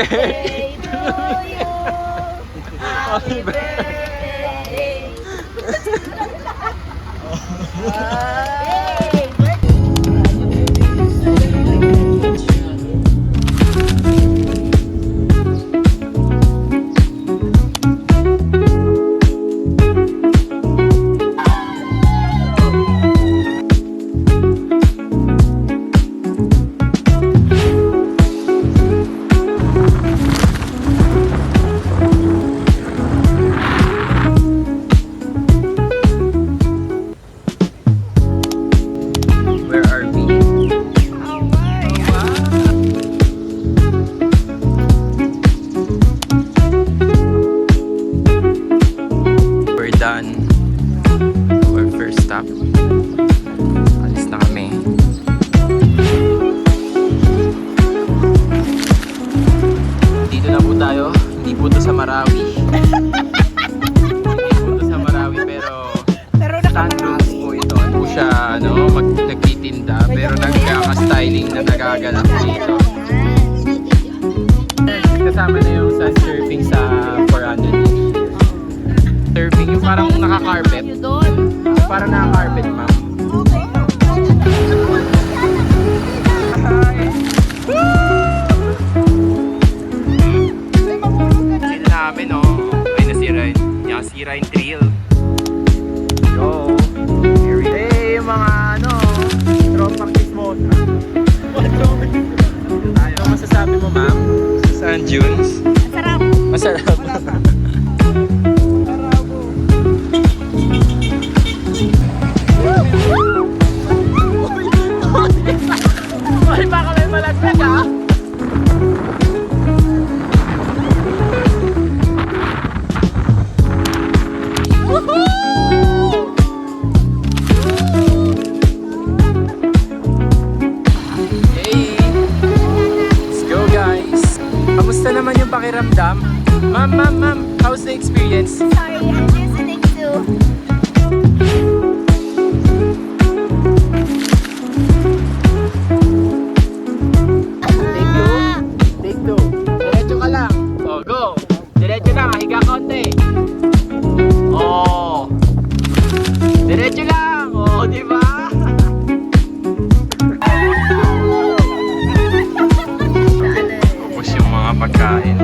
birthday to you. Happy birthday. nagaganap dito. Kasama na yung sa surfing sa 400. Surfing yung parang naka-carpet. Parang naka-carpet, ma'am. Sila namin, no? Ay, nasira yun. Nasira yung trail. Yo! Hey, yung mga ano, tropang kismosa. Ano masasabi mo, ma'am? Sa Sand Dunes? Masarap. Masarap. Ay, baka may malaglag, ha? Kamusta naman yung pakiramdam? Ma'am, how's the experience? Sorry, I'm listening to. Take two. Diretso ka lang. Oh, go. Diretso lang, higa konti. Oh. Diretso lang. Oh, di ba? Tapos yung mga pagkain.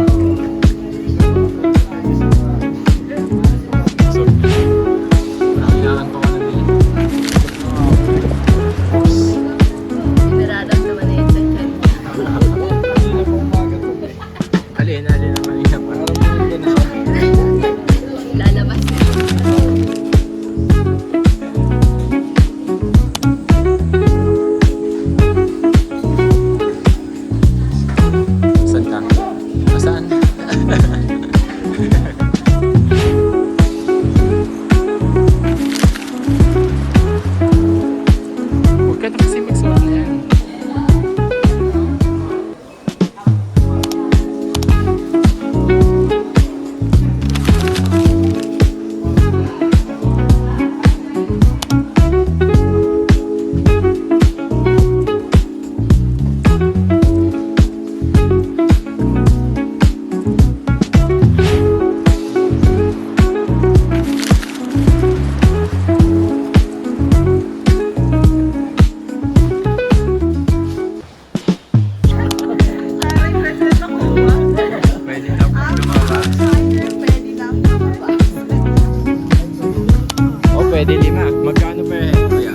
Pwede 5. Magkano per head, kuya?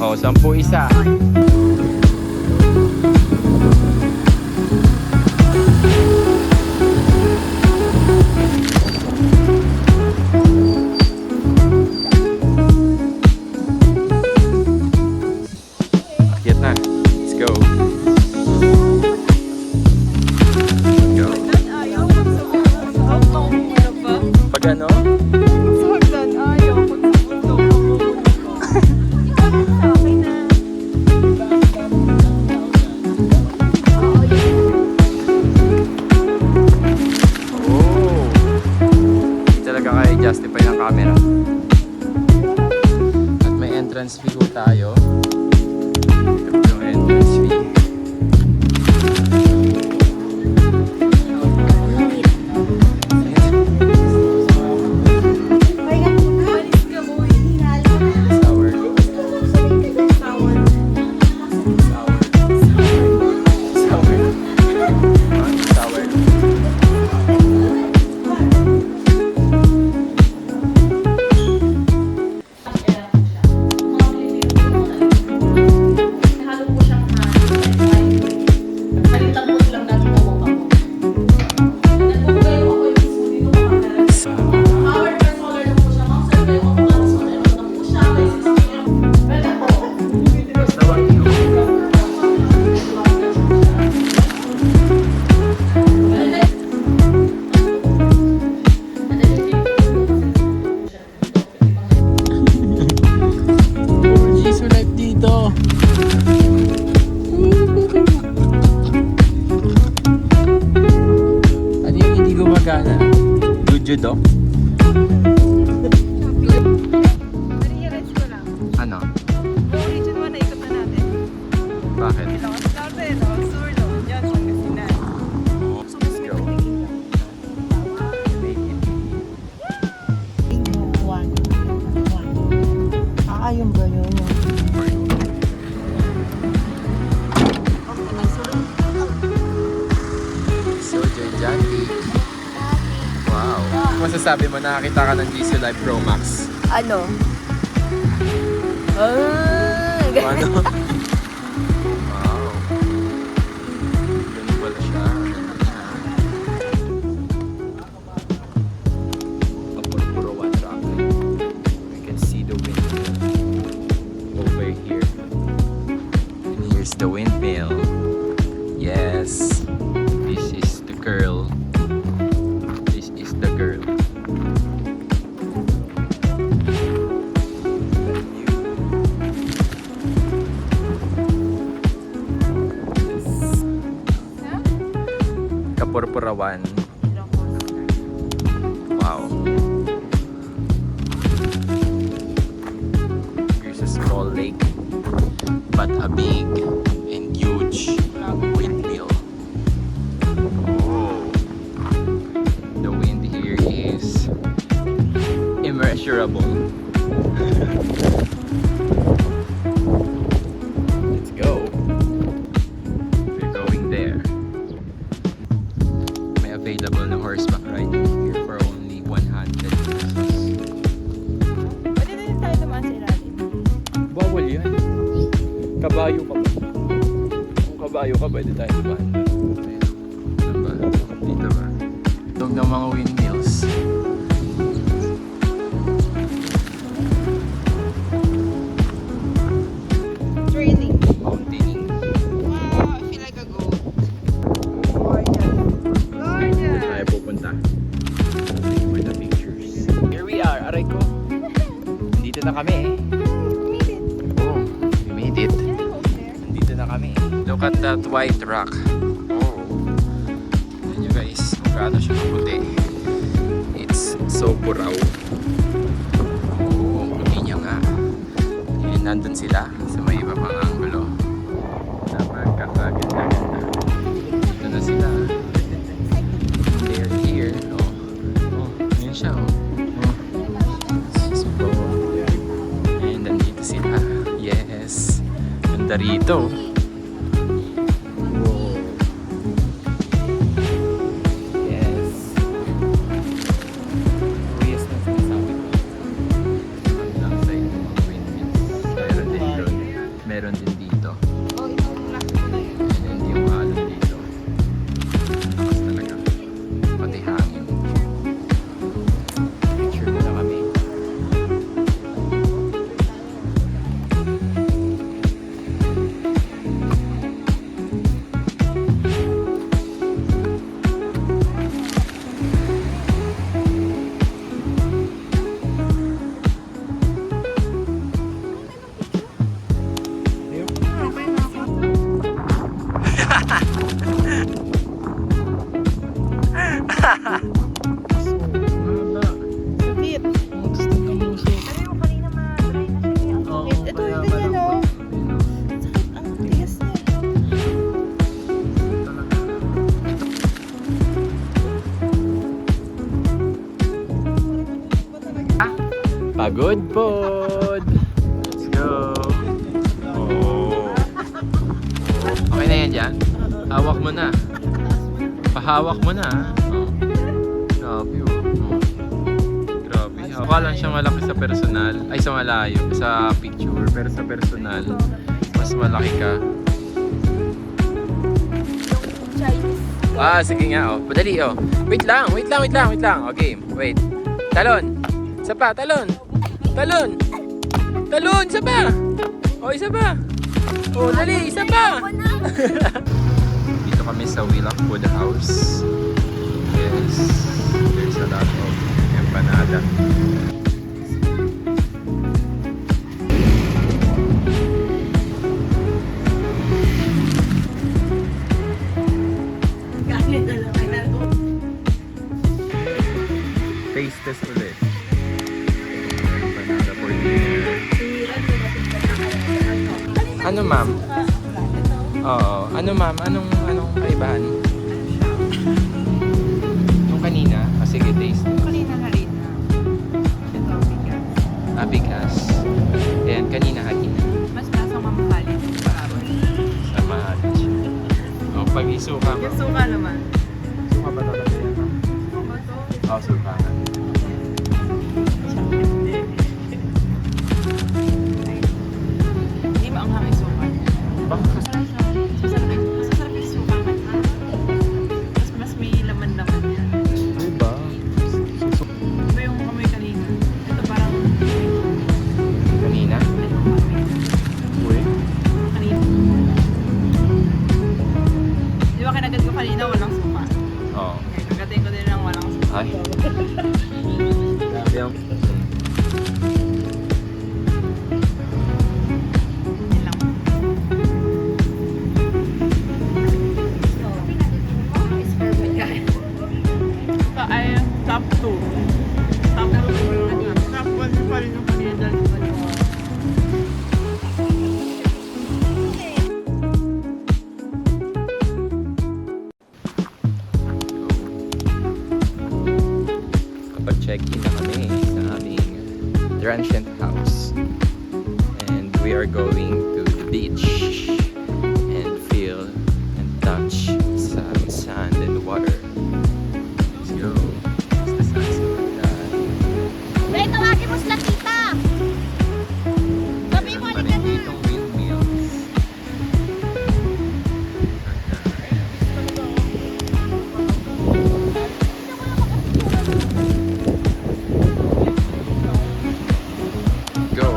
Oh, 10 isa. Akyat na. Let's go. Pag ano? Justify ng camera. At may entrance fee po tayo. Ito yung entrance fee. sana. Judo? Nare-realize ko lang. Ano? Yung region 1 na ikot na natin. Bakit? Ilocos Norte, Ilocos Sur, Ilocos Dyan, Pangasinan. So, mas may Go. Ayun ba yun? So, gigantic. Wow. Masasabi mo, nakakita ka ng GC Live Pro Max. Ano? Ah, Ano? Wow. Ganun pala siya. Puro one track. We can see the windmill over here. And here's the windmill. Yes. This is the girl. This is the girl. Kapurpurawan. Wow. Here's a small lake, but a big and huge windmill. Oh. The wind here is immeasurable. Let's go. We're going there. May available na horseback riding here for only 100 pesos. Pwede na din tayo dumaan sa ilalim. Bawal yan. Kabayo ka ba? Kung kabayo ka, pwede tayo dumaan. Saan ba? Dito ba? Tog ng mga windmills. Training. Mountaining. Wow, I feel like a goat. Gorgeous. Gorgeous. Tayo pupunta. Take for the pictures. Here we are, aray ko. Dito na kami eh. Made it. Oh, we made it. Yeah, almost there. Nandito na kami. Look at that white rock. Oh. Tignan nyo guys, kung gaano siya kaputi. It's so buraw. Oh, ang puti niya nga. And nandun sila sa may iba pang anggulo. Napakaganda-ganda. Dito na sila. They're here. Oh, oh, yun siya oh. So, and nandito sila. Yes. Ganda rito. Wow. Yes. Yes na sinasabi ko. Hanggang sa yung mga windmills. Meron din doon. Meron din dito. Oh, ito yung last ko na yun. And then yung alon dito. Lakas talaga. Pati hangin. Picture muna kami. Sakit. Ano yung kanina ma-dry na siya ang sakit? Ito yung ganyan o. Sakit ang tigas niya. Pagod pod! Let's go! Oh. Okay na yan dyan? Hawak mo na. Pahawak mo na. Oh. Grabe oh. Oh. Grabe. Mukha lang siya malaki sa personal. Ay sa malayo. Sa picture. Pero sa personal, mas malaki ka. Chinese. Ah, sige nga oh. Padali oh. Wait lang. Okay, wait. Talon. Isa pa, talon. Talon. Talon, isa pa. Oh, isa pa. Oh, dali, isa pa. Dito kami sa Willock Food House. Yes. There's a lot of empanada. taste test ulit. Banana for dinner. Ano ma'am? Oo. Ano ma'am? Anong kaibahan? Yung kanina? Ah, sige, taste. Kanina harina. Ito, bigas. Bigas. Ayan, kanina harina. Mas lasang mamahalin yung parabol. Sa mahal. O, pag isuka mo. Yung suka naman. Suka ba talaga yan ma'am? Suka to. Oo, suka nga. Hindi maanghang yung suka. Bakit kasi? Masasarap yung suka man. Mas may laman-laman yan. Diba? Iba yung amoy kanina. Ito parang Kanina? ay, yung amoy. Uy. Kanina. Di ba kinagat ko kanina walang suka? Oo. Okay, kagatin ko din ng walang suka. Ay. Grabe ang... Yun lang. Ito ay top 2. Top 2. Top 1 pa rin yung kanina dahil ko kanina. Kapag check-in na kami sa aming transient house. And we are going to the beach and feel and touch some sand and water. Let's go. It's the sunset. Dahil tawagin mo sila tita. Sabi mo, Meron pa halika rin na. ditong windmills. Go.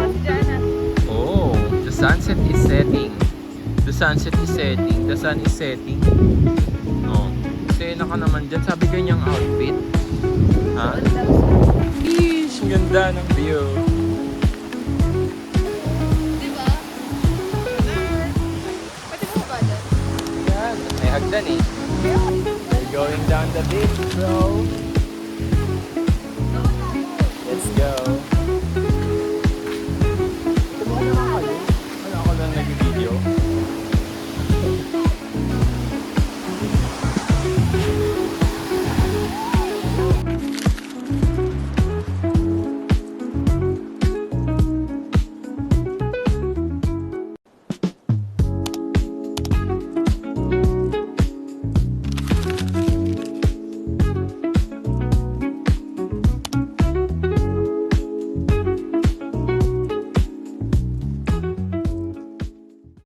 Oh, the sunset is setting. The sunset is setting. The sun is setting. Oh, sena ka naman dyan. Sabi kanyang outfit. Ha? Ish, ang ganda ng view. Diba? Pwede mo ba dyan? Yan, may hagdan eh. We're going down the beach, bro.